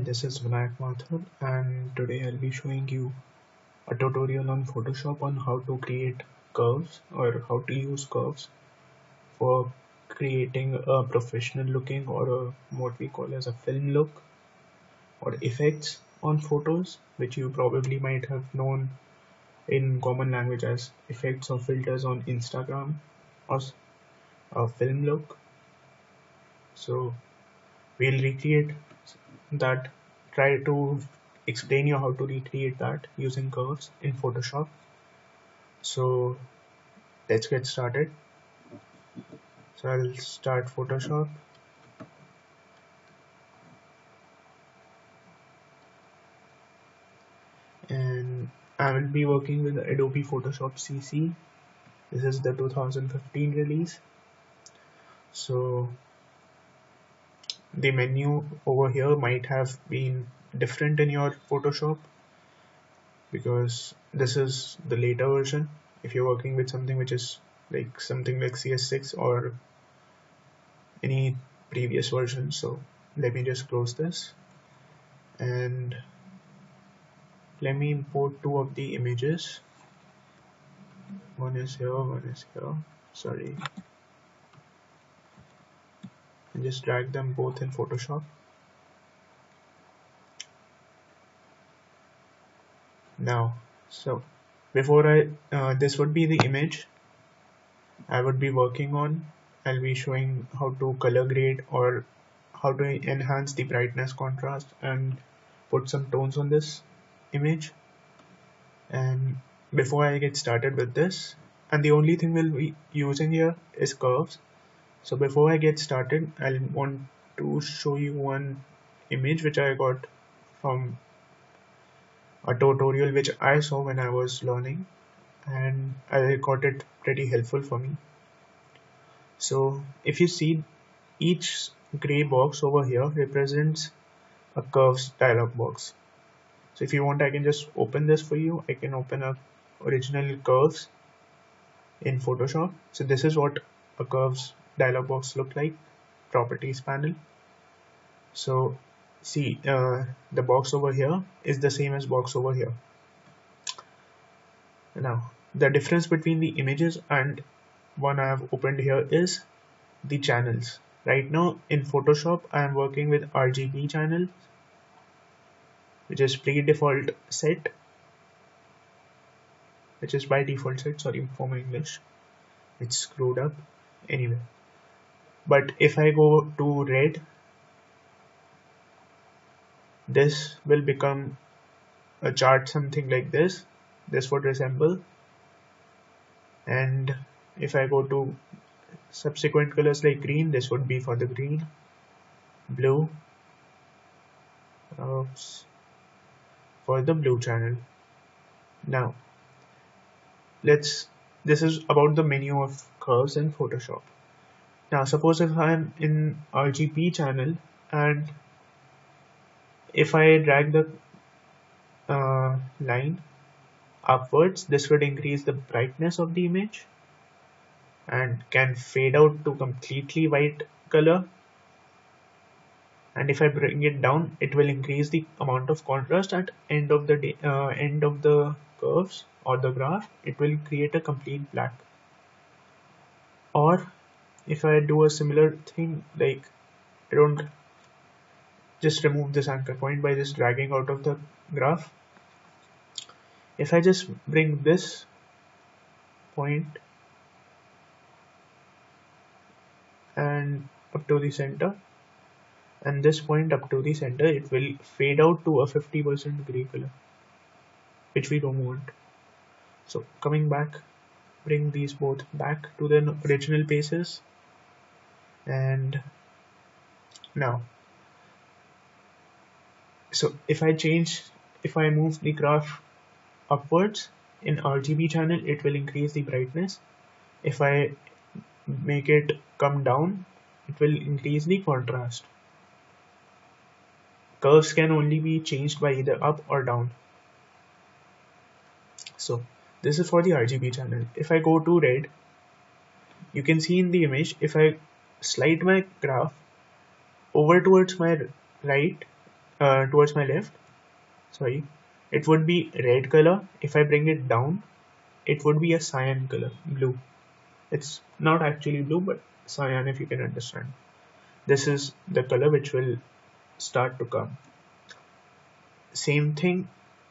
This is Vinayak Mathur, and today I'll be showing you a tutorial on Photoshop on how to create curves or how to use curves for creating a professional looking or what we call as a film look or effects on photos, which you probably might have known in common language as effects or filters on Instagram or a film look. So we'll recreate that, try to explain you how to recreate that using curves in Photoshop. So let's get started. So I'll start Photoshop, and I will be working with Adobe Photoshop CC. This is the 2015 release. So the menu over here might have been different in your Photoshop because this is the later version. If you're working with something which is like something like CS6 or any previous version. So let me just close this and let me import two of the images. One is here, one is here. Sorry. And just drag them both in Photoshop. Now, so before this would be the image I would be working on. I'll be showing how to color grade or how to enhance the brightness, contrast, and put some tones on this image. And before I get started with this, and the only thing we'll be using here is curves. So before I get started, I want to show you one image which I got from a tutorial which I saw when I was learning, and I got it pretty helpful for me. So if you see, each gray box over here represents a curves dialog box. So if you want, I can just open this for you. I can open up original curves in Photoshop. So this is what a curves dialog box look like, properties panel. So see, the box over here is the same as box over here. Now the difference between the images and one I have opened here is the channels. Right now in Photoshop I am working with RGB channel, which is pre-default set, which is by default set. Sorry for my English, it's screwed up anyway. But if I go to red, this will become a chart something like this. This would resemble. And if I go to subsequent colors like green, this would be for the green, blue for the blue channel. Now this is about the menu of curves in Photoshop. Now suppose if I'm in RGB channel and if I drag the line upwards, this would increase the brightness of the image and can fade out to completely white color. And if I bring it down, it will increase the amount of contrast at end of the day, end of the curves or the graph. It will create a complete black. Or if I do a similar thing, like I don't just remove this anchor point by just dragging out of the graph. If I just bring this point and up to the center and this point up to the center, it will fade out to a 50% gray color, which we don't want. So coming back, bring these both back to the original places. And now, so if I move the graph upwards in RGB channel, it will increase the brightness. If I make it come down, it will increase the contrast. Curves can only be changed by either up or down. So this is for the RGB channel. If I go to red, you can see in the image, if I slide my graph over towards my right, towards my left, sorry, it would be red color. If I bring it down, it would be a cyan color, blue. It's not actually blue, but cyan, if you can understand. This is the color which will start to come. Same thing.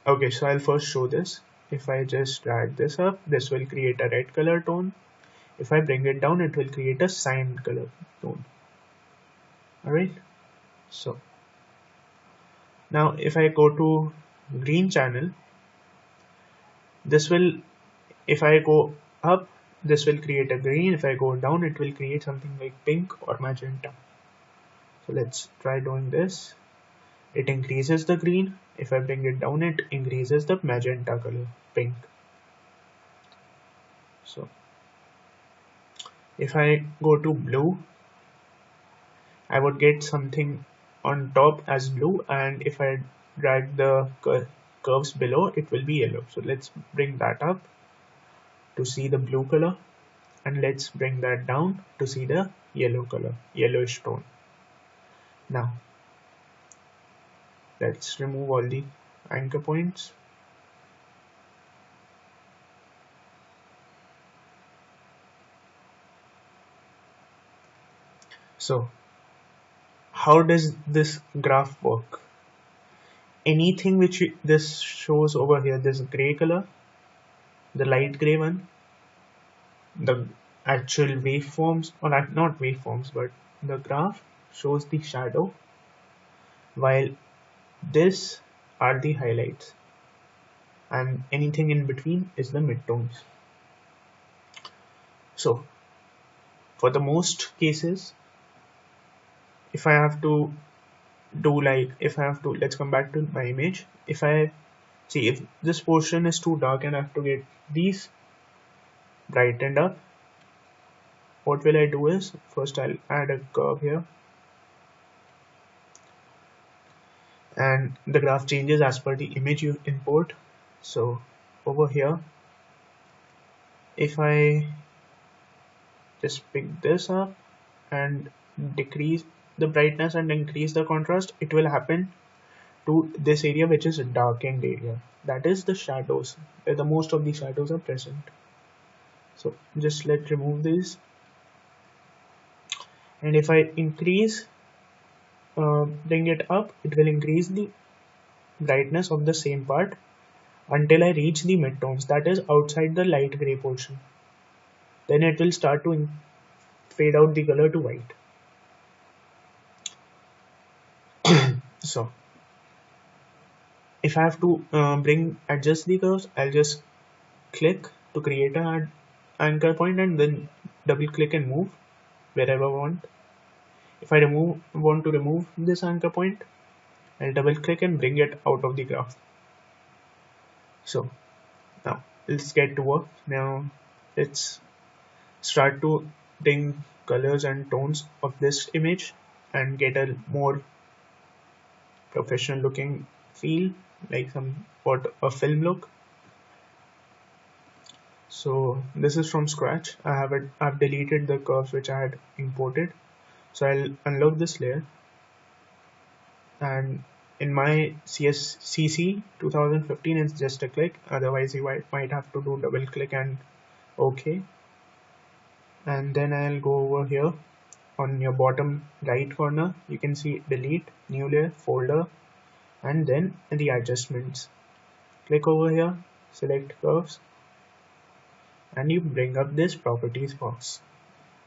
Okay, so I'll first show this. If I just drag this up, this will create a red color tone. If I bring it down, it will create a cyan color tone. Alright, so now if I go to green channel, this will, if I go up, this will create a green. If I go down, it will create something like pink or magenta. So let's try doing this. It increases the green. If I bring it down, it increases the magenta color, pink. So if I go to blue, I would get something on top as blue, and if I drag the curves below, it will be yellow. So let's bring that up to see the blue color, and let's bring that down to see the yellow color, yellowish tone. Now let's remove all the anchor points. So how does this graph work? Anything which this shows over here, this gray color, the light gray one, the actual waveforms, or not waveforms, but the graph shows the shadow, while this are the highlights, and anything in between is the midtones. So for the most cases, if I have to do like, if I have to, let's come back to my image. If I see, if this portion is too dark and I have to get these brightened up, what will I do is, first I'll add a curve here, and the graph changes as per the image you import. So over here, if I just pick this up and decrease the brightness and increase the contrast, it will happen to this area, which is a darkened area. That is the shadows, where the most of the shadows are present. So just let's remove these, and if I increase, bring it up, it will increase the brightness of the same part until I reach the midtones, that is outside the light gray portion. Then it will start to fade out the color to white. So if I have to adjust the curves, I'll just click to create an anchor point and then double click and move wherever I want. If I want to remove this anchor point, I'll double click and bring it out of the graph. So now let's get to work. Now let's start to bring colors and tones of this image and get a more professional looking feel, like what a film look. So this is from scratch. I've deleted the curves which I had imported. So I'll unlock this layer, and in my CC 2015 it's just a click, otherwise you might have to do double click and OK. And then I'll go over here on your bottom right corner, you can see delete, new layer, folder, and then the adjustments. Click over here, select curves, and you bring up this properties box.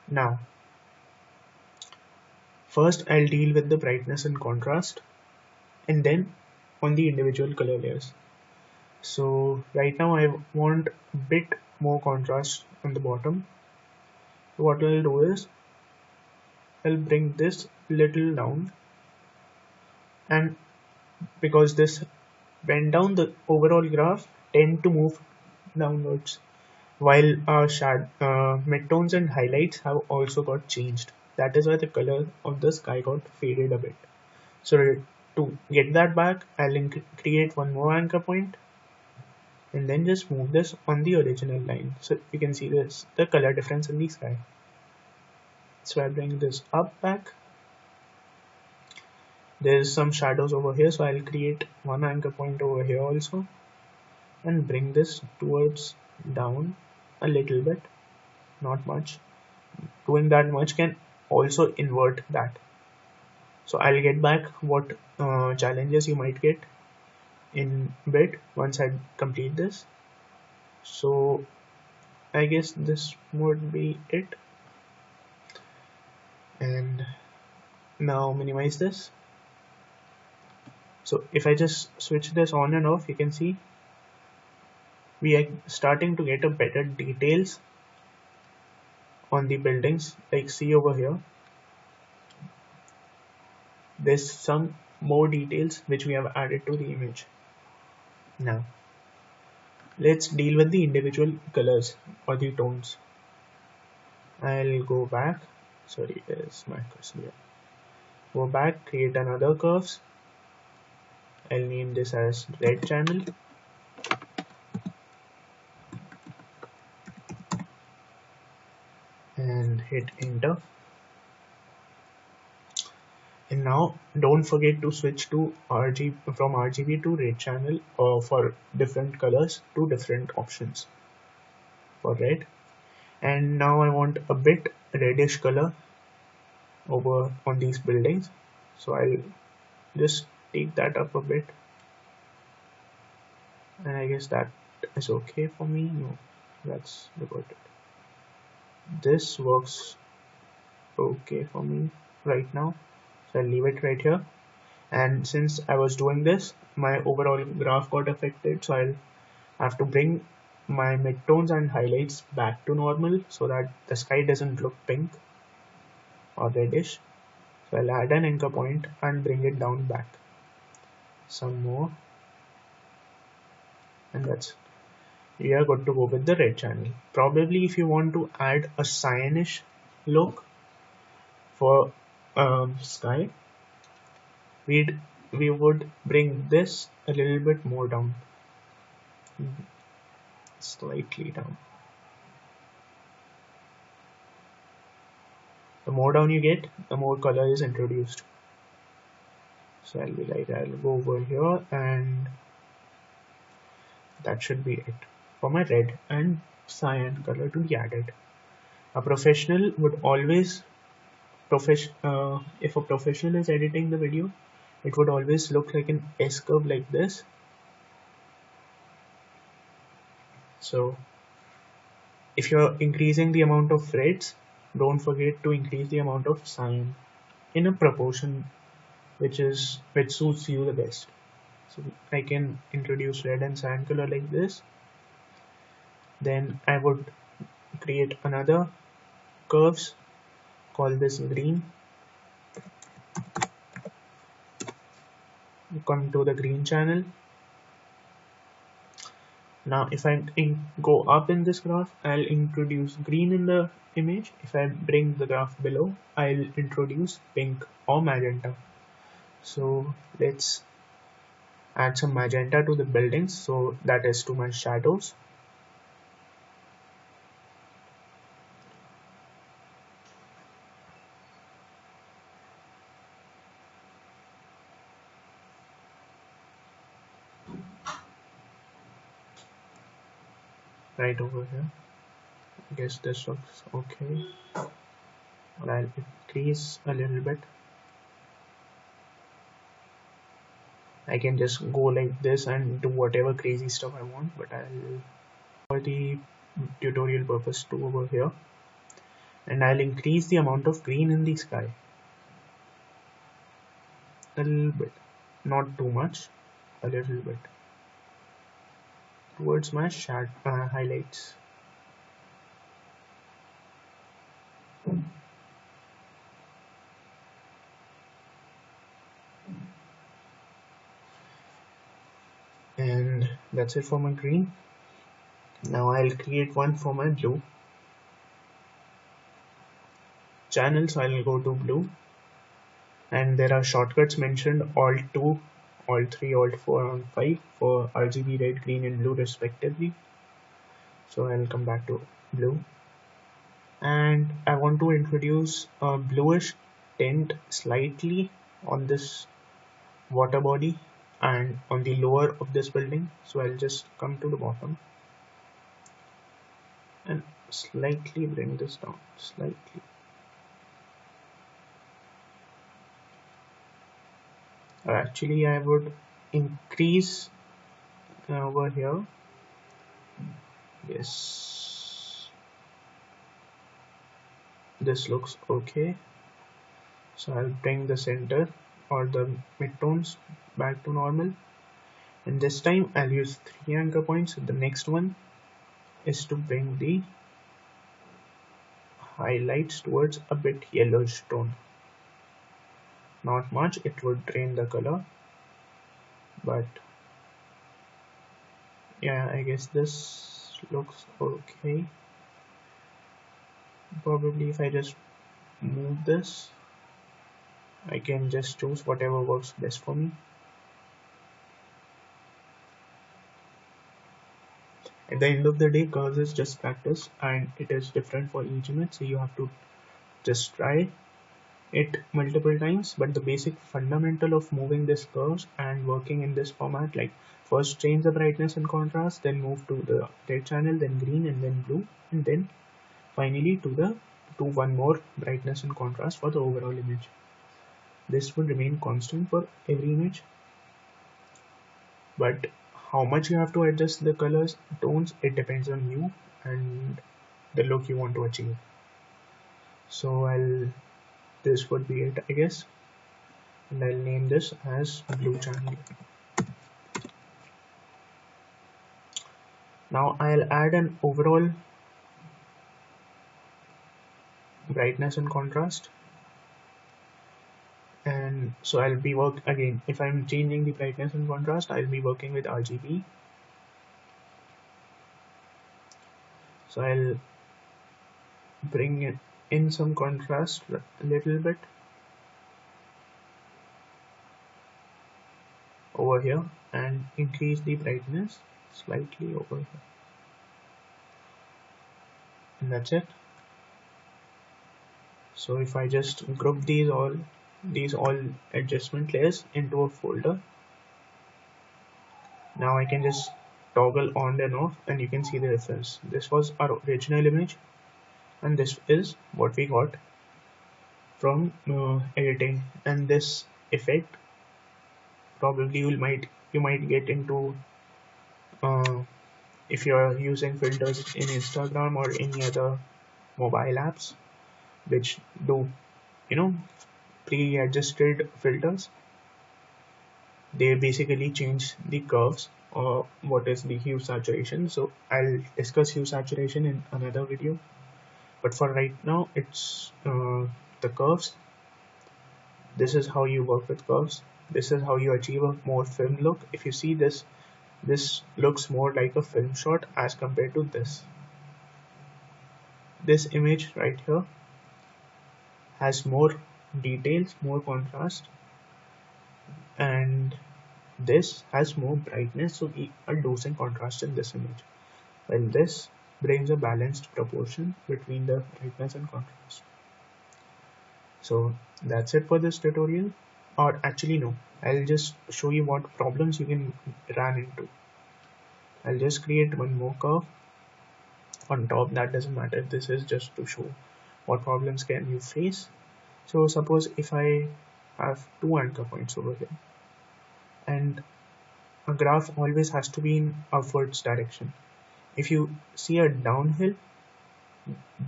Now first I'll deal with the brightness and contrast, and then on the individual color layers. So right now I want a bit more contrast on the bottom. So what I'll do is I'll bring this little down, and because this went down, the overall graph tend to move downwards, while our midtones and highlights have also got changed. That is why the color of the sky got faded a bit. So to get that back, I'll create one more anchor point and then just move this on the original line. So you can see the color difference in the sky. So I bring this up back, There's some shadows over here, so I'll create one anchor point over here also and bring this towards down a little bit, not much. Doing that much can also invert that. So I'll get back what challenges you might get in bit once I complete this. So I guess this would be it. And now minimize this. So if I just switch this on and off, you can see we are starting to get a better details on the buildings. Like see over here, there's some more details which we have added to the image. Now let's deal with the individual colors or the tones. I'll go back. Sorry, there's my cursor here. Go back, create another curves. I'll name this as red channel and hit enter. And now don't forget to switch to RGB from RGB to red channel for different colors to different options for red. And now I want a bit reddish color over on these buildings, so I'll just take that up a bit, and I guess that is okay for me. No, that's about it. This works okay for me right now, so I'll leave it right here. And since I was doing this, my overall graph got affected, so I'll have to bring my midtones and highlights back to normal so that the sky doesn't look pink or reddish. So I'll add an anchor point and bring it down back some more, and that's we are good to go with the red channel. Probably if you want to add a cyanish look for sky, we would bring this a little bit more down, slightly down. The more down you get, the more color is introduced. So I'll be like, I'll go over here, and that should be it for my red and cyan color to be added. A professional would always if a professional is editing the video, it would always look like an S curve like this. So if you're increasing the amount of reds, don't forget to increase the amount of cyan in a proportion which suits you the best. So I can introduce red and cyan color like this. Then I would create another curves, call this green. Come to the green channel. Now if I go up in this graph, I'll introduce green in the image. If I bring the graph below, I'll introduce pink or magenta. So let's add some magenta to the buildings, so that is to my shadows. Right over here. I guess this looks okay. But I'll increase a little bit. I can just go like this and do whatever crazy stuff I want, but I'll for the tutorial purpose to over here, and I'll increase the amount of green in the sky a little bit, not too much, a little bit towards my highlights. And that's it for my green. Now I'll create one for my blue channel, so I'll go to blue, and there are shortcuts mentioned: Alt 2, Alt 3, Alt 4 and 5 for RGB red, green and blue respectively. So I'll come back to blue, and I want to introduce a bluish tint slightly on this water body and on the lower of this building. So I'll just come to the bottom and slightly bring this down, slightly. Or actually I would increase over here. Yes, this looks okay. So I'll bring the center or the midtones back to normal. And this time I'll use 3 anchor points. The next one is to bring the highlights towards a bit yellowish tone. Not much, it would drain the color, but yeah, I guess this looks okay. Probably if I just move this, I can just choose whatever works best for me. At the end of the day, curves is just practice and it is different for each image, so you have to just try it multiple times. But the basic fundamental of moving this curves and working in this format, like first change the brightness and contrast, then move to the red channel, then green, and then blue, and then finally to one more brightness and contrast for the overall image. This would remain constant for every image, but how much you have to adjust the colors, tones, it depends on you and the look you want to achieve. So this would be it, I guess, and I'll name this as blue channel. Now I'll add an overall brightness and contrast, and so I'll be work again. If I'm changing the brightness and contrast, I'll be working with RGB. So I'll bring in some contrast a little bit over here and increase the brightness slightly over here, and that's it. So if I just group these all adjustment layers into a folder, now I can just toggle on and off and you can see the difference. This was our original image and this is what we got from editing. And this effect probably you might get into uh, if you're using filters in Instagram or any other mobile apps which do pre-adjusted filters. They basically change the curves or what is the hue saturation. So I'll discuss hue saturation in another video, but for right now it's the curves. This is how you work with curves. This is how you achieve a more film look. If you see this looks more like a film shot as compared to this image right here has more details, more contrast, and this has more brightness, so we are dosing contrast in this image, while this brings a balanced proportion between the brightness and contrast. So that's it for this tutorial, or actually no, I'll just show you what problems you can run into. I'll just create one more curve on top. That doesn't matter, this is just to show what problems can you face. So suppose if I have 2 anchor points over here, and a graph always has to be in upwards direction. If you see a downhill,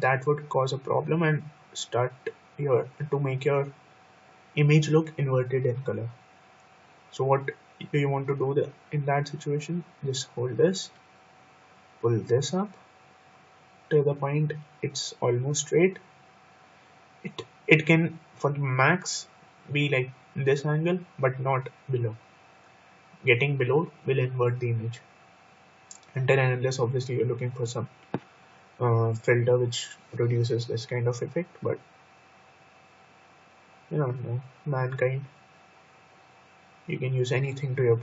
that would cause a problem and start to make your image look inverted in color. So what do you want to do in that situation? Just hold this, pull this up to the point it's almost straight. It can for the max be like this angle, but not below. Getting below will invert the image. Until and unless obviously you're looking for some filter which produces this kind of effect, but you don't know, mankind, you can use anything to your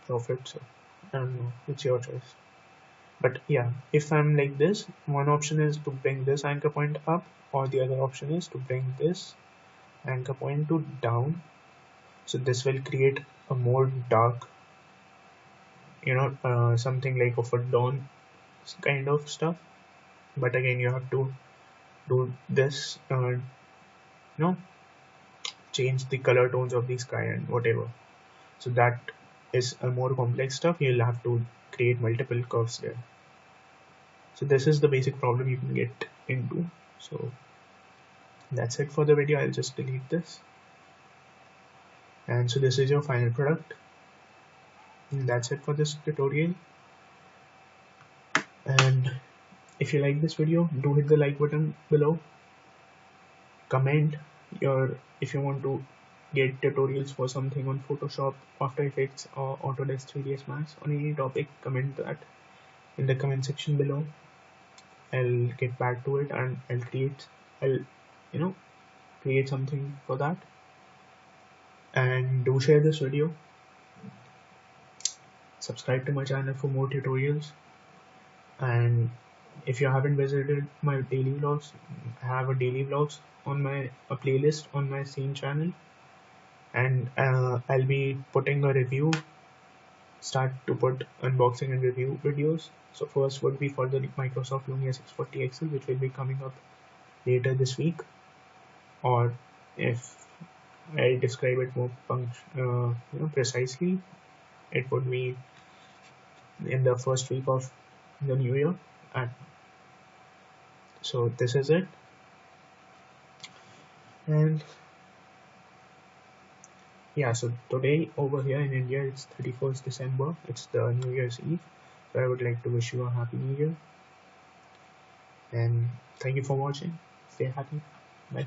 profit, so I don't know, it's your choice. But yeah, if I'm like this, one option is to bring this anchor point up, or the other option is to bring this anchor point to down, So this will create a more dark, something like of a dawn kind of stuff. But again, you have to do this, change the color tones of the sky and whatever. So that is a more complex stuff. You'll have to create multiple curves there. So this is the basic problem you can get into. So that's it for the video. I'll just delete this. And so this is your final product. And that's it for this tutorial. And if you like this video, do hit the like button below. Comment your if you want to get tutorials for something on Photoshop, After Effects, or Autodesk 3ds Max on any topic. Comment that in the comment section below. I'll get back to it and I'll you know create something for that. And do share this video. Subscribe to my channel for more tutorials. And if you haven't visited my daily vlogs, I have a daily vlogs on my a playlist on my same channel. And I'll be putting a review, start to put unboxing and review videos. So first would be for the Microsoft Lumia 640 XL, which will be coming up later this week. Or if I describe it more precisely, it would be in the first week of the new year. And so this is it. And yeah, so today over here in India it's 31st December, it's the New Year's Eve. So I would like to wish you a happy new year, and thank you for watching. Stay happy. Bye.